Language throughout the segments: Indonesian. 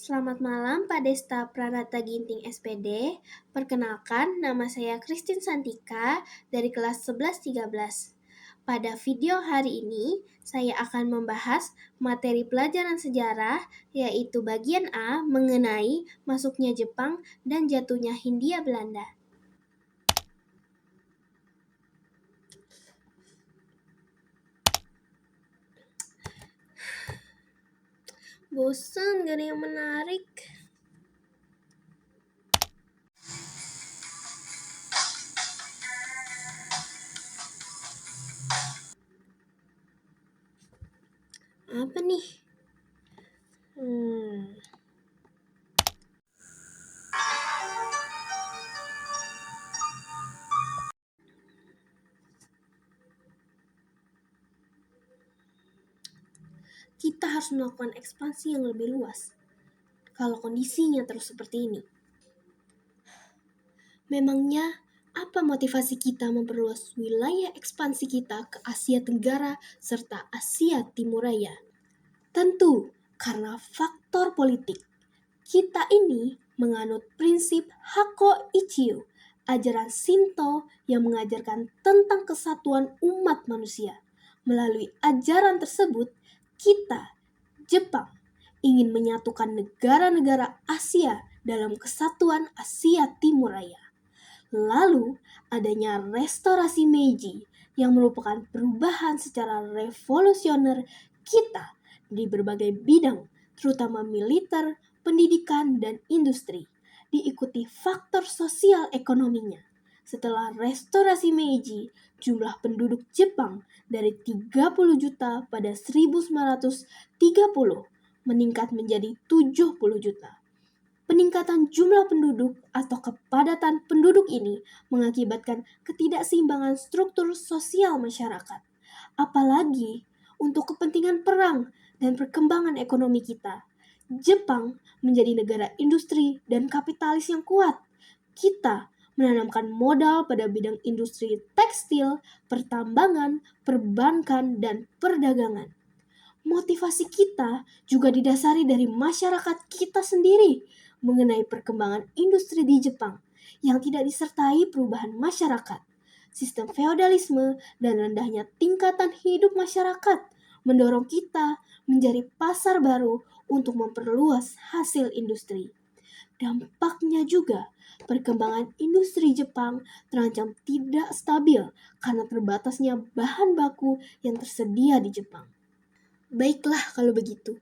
Selamat malam Pak Desta Pranata Ginting SPD. Perkenalkan, nama saya Christine Santika dari kelas 11-13. Pada video hari ini, saya akan membahas materi pelajaran sejarah, yaitu bagian A mengenai masuknya Jepang dan jatuhnya Hindia Belanda. Bosan, gak ada yang menarik. Apa nih? Kita harus melakukan ekspansi yang lebih luas. Kalau kondisinya terus seperti ini. Memangnya apa motivasi kita memperluas wilayah ekspansi kita ke Asia Tenggara serta Asia Timur Raya? Tentu karena faktor politik. Kita ini menganut prinsip Hakko Ichiyo, ajaran Shinto yang mengajarkan tentang kesatuan umat manusia. Melalui ajaran tersebut, kita, Jepang, ingin menyatukan negara-negara Asia dalam kesatuan Asia Timur Raya. Lalu, adanya restorasi Meiji yang merupakan perubahan secara revolusioner kita di berbagai bidang, terutama militer, pendidikan, dan industri, diikuti faktor sosial ekonominya. Setelah restorasi Meiji, jumlah penduduk Jepang dari 30 juta pada 1930 meningkat menjadi 70 juta. Peningkatan jumlah penduduk atau kepadatan penduduk ini mengakibatkan ketidakseimbangan struktur sosial masyarakat. Apalagi untuk kepentingan perang dan perkembangan ekonomi kita. Jepang menjadi negara industri dan kapitalis yang kuat. Kita menanamkan modal pada bidang industri tekstil, pertambangan, perbankan, dan perdagangan. Motivasi kita juga didasari dari masyarakat kita sendiri mengenai perkembangan industri di Jepang yang tidak disertai perubahan masyarakat. Sistem feodalisme dan rendahnya tingkatan hidup masyarakat mendorong kita menjadi pasar baru untuk memperluas hasil industri. Dampaknya juga, perkembangan industri Jepang terancam tidak stabil karena terbatasnya bahan baku yang tersedia di Jepang. Baiklah kalau begitu.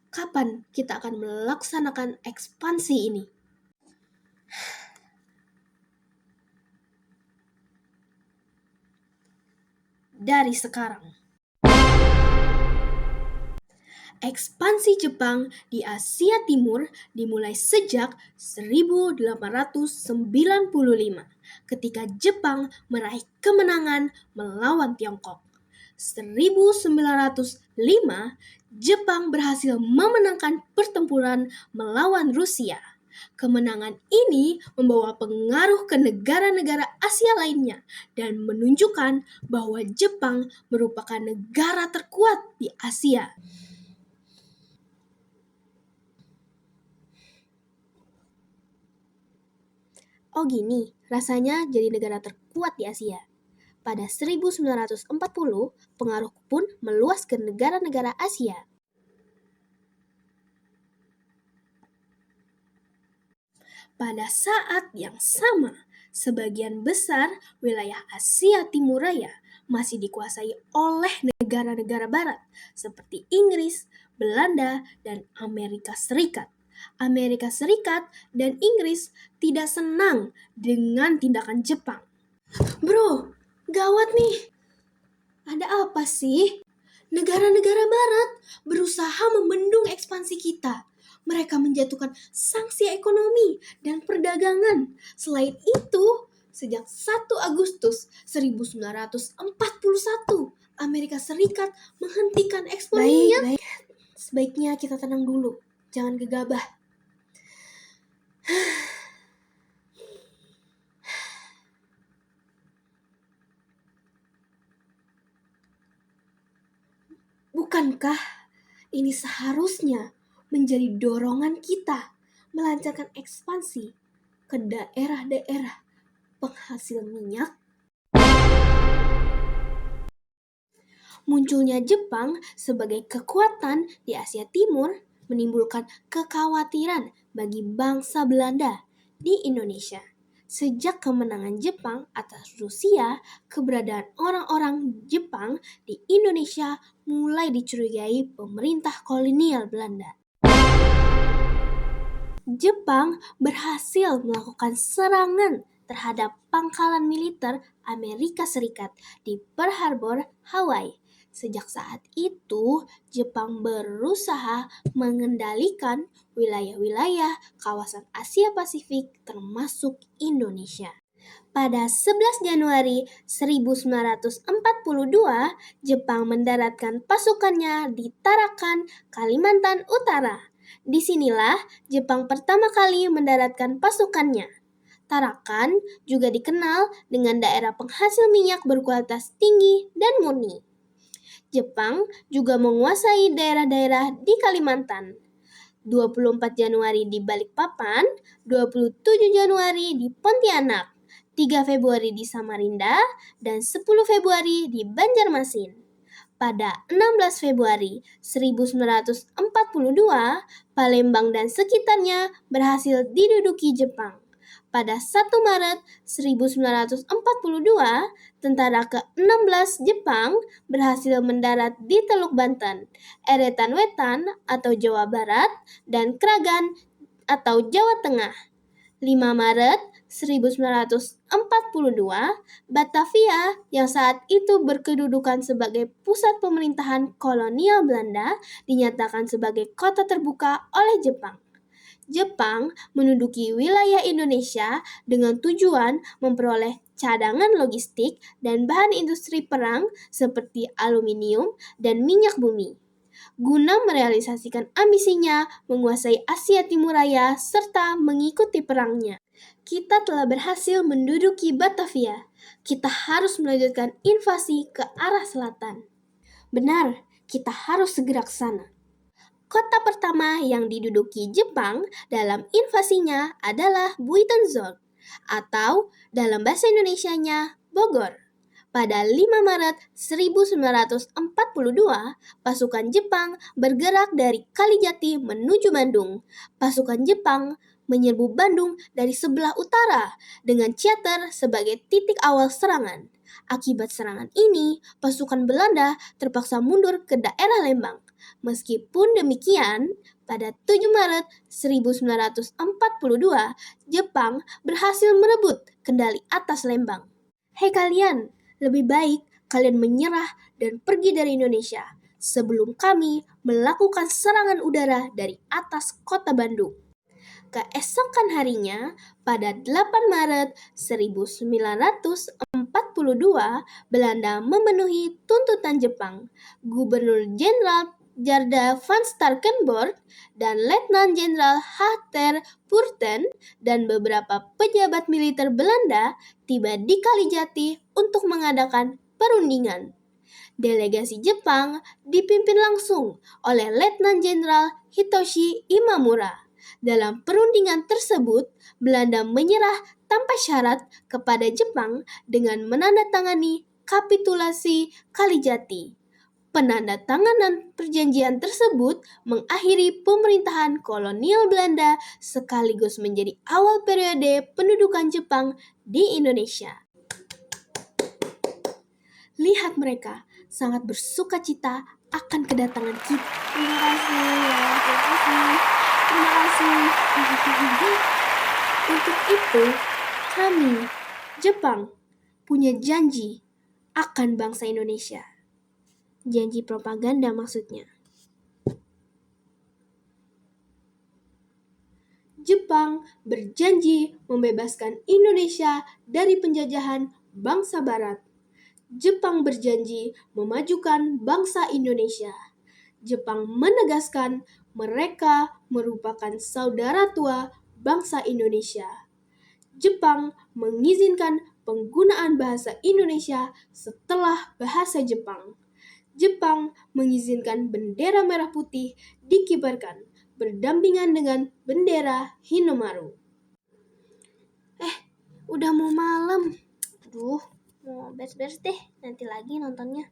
Kapan kita akan melaksanakan ekspansi ini? Dari sekarang. Ekspansi Jepang di Asia Timur dimulai sejak 1895 ketika Jepang meraih kemenangan melawan Tiongkok. 1905, Jepang berhasil memenangkan pertempuran melawan Rusia. Kemenangan ini membawa pengaruh ke negara-negara Asia lainnya dan menunjukkan bahwa Jepang merupakan negara terkuat di Asia. Oh gini, rasanya jadi negara terkuat di Asia. Pada 1940, pengaruh pun meluas ke negara-negara Asia. Pada saat yang sama, sebagian besar wilayah Asia Timur Raya masih dikuasai oleh negara-negara barat seperti Inggris, Belanda, dan Amerika Serikat. Amerika Serikat dan Inggris tidak senang dengan tindakan Jepang. Bro, gawat nih. Ada apa sih? Negara-negara barat berusaha membendung ekspansi kita. Mereka menjatuhkan sanksi ekonomi dan perdagangan. Selain itu, sejak 1 Agustus 1941, Amerika Serikat menghentikan ekspor minyak. Baik. Sebaiknya kita tenang dulu. Jangan gegabah. Bukankah ini seharusnya menjadi dorongan kita melancarkan ekspansi ke daerah-daerah penghasil minyak. Munculnya Jepang sebagai kekuatan di Asia Timur menimbulkan kekhawatiran bagi bangsa Belanda di Indonesia. Sejak kemenangan Jepang atas Rusia, keberadaan orang-orang Jepang di Indonesia mulai dicurigai pemerintah kolonial Belanda. Jepang berhasil melakukan serangan terhadap pangkalan militer Amerika Serikat di Pearl Harbor, Hawaii. Sejak saat itu, Jepang berusaha mengendalikan wilayah-wilayah kawasan Asia Pasifik termasuk Indonesia. Pada 11 Januari 1942, Jepang mendaratkan pasukannya di Tarakan, Kalimantan Utara. Disinilah Jepang pertama kali mendaratkan pasukannya. Tarakan juga dikenal dengan daerah penghasil minyak berkualitas tinggi dan murni. Jepang juga menguasai daerah-daerah di Kalimantan. 24 Januari di Balikpapan, 27 Januari di Pontianak, 3 Februari di Samarinda, dan 10 Februari di Banjarmasin. Pada 16 Februari 1942, Palembang dan sekitarnya berhasil diduduki Jepang. Pada 1 Maret 1942, tentara ke-16 Jepang berhasil mendarat di Teluk Banten, Eretan Wetan atau Jawa Barat, dan Kragan atau Jawa Tengah. 5 Maret 1942, Batavia yang saat itu berkedudukan sebagai pusat pemerintahan kolonial Belanda dinyatakan sebagai kota terbuka oleh Jepang. Jepang menduduki wilayah Indonesia dengan tujuan memperoleh cadangan logistik dan bahan industri perang seperti aluminium dan minyak bumi. Guna merealisasikan ambisinya menguasai Asia Timur Raya serta mengikuti perangnya. Kita telah berhasil menduduki Batavia. Kita harus melanjutkan invasi ke arah selatan. Benar, kita harus segera ke sana. Kota pertama yang diduduki Jepang dalam invasinya adalah Buitenzorg, atau dalam bahasa Indonesianya Bogor. Pada 5 Maret 1942, pasukan Jepang bergerak dari Kalijati menuju Bandung. Pasukan Jepang menyerbu Bandung dari sebelah utara dengan Ciater sebagai titik awal serangan. Akibat serangan ini, pasukan Belanda terpaksa mundur ke daerah Lembang. Meskipun demikian, pada 7 Maret 1942, Jepang berhasil merebut kendali atas Lembang. Hei kalian, lebih baik kalian menyerah dan pergi dari Indonesia sebelum kami melakukan serangan udara dari atas kota Bandung. Keesokan harinya, pada 8 Maret 1942, Belanda memenuhi tuntutan Jepang. Gubernur Jenderal Jarda van Starkenborg dan Letnan Jenderal H.Ter Purten dan beberapa pejabat militer Belanda tiba di Kalijati untuk mengadakan perundingan. Delegasi Jepang dipimpin langsung oleh Letnan Jenderal Hitoshi Imamura. Dalam perundingan tersebut, Belanda menyerah tanpa syarat kepada Jepang dengan menandatangani kapitulasi Kalijati. Penandatanganan perjanjian tersebut mengakhiri pemerintahan kolonial Belanda sekaligus menjadi awal periode pendudukan Jepang di Indonesia. Lihat mereka sangat bersukacita akan kedatangan kita. Terima kasih. Untuk itu, kami, Jepang, punya janji akan bangsa Indonesia. Janji propaganda maksudnya. Jepang berjanji membebaskan Indonesia dari penjajahan bangsa Barat. Jepang berjanji memajukan bangsa Indonesia. Jepang menegaskan mereka merupakan saudara tua bangsa Indonesia. Jepang mengizinkan penggunaan bahasa Indonesia setelah bahasa Jepang. Jepang mengizinkan bendera merah putih dikibarkan. berdampingan dengan bendera Hinomaru. Udah mau malam. Aduh, mau beres-beres deh. Nanti lagi nontonnya.